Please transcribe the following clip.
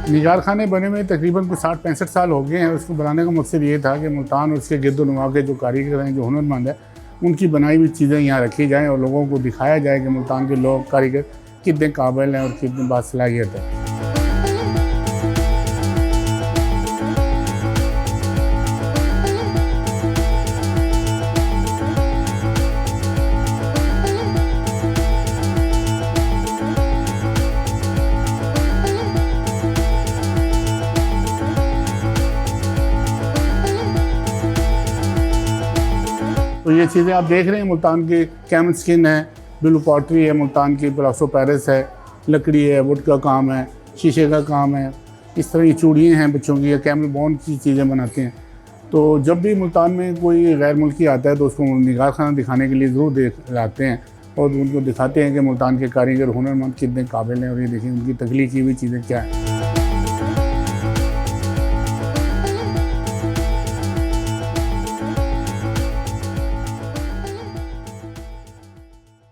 निगार खाने बने हुए तकरीबन कुछ 60-65 साल हो गए हैं। उसको बनाने का मकसद ये था कि मुल्तान और उसके गिरदोनुमा के जो कारीगर हैं, जो हुनरमंद हैं, उनकी बनाई हुई चीज़ें यहाँ रखी जाएँ और लोगों को दिखाया जाए कि मुल्तान के लोग कारीगर कितने काबिल हैं और कितनी बासलाहियत है। तो ये चीज़ें आप देख रहे हैं, मुल्तान की कैमल स्किन है, ब्लू पॉटरी है, मुल्तान की ब्रासो पैरिस है, लकड़ी है, वुड का काम है, शीशे का काम है। इस तरह की चूड़ियाँ हैं बच्चों की, या कैमल बोन की चीज़ें बनाते हैं। तो जब भी मुल्तान में कोई गैर मुल्की आता है तो उसको निगार खाना दिखाने के लिए ज़रूर लाते हैं और उनको दिखाते हैं कि मुल्तान के कारीगर हुनरमंद कितने काबिल हैं और ये देखिए उनकी तख्लीक की हुई चीज़ें क्या हैं।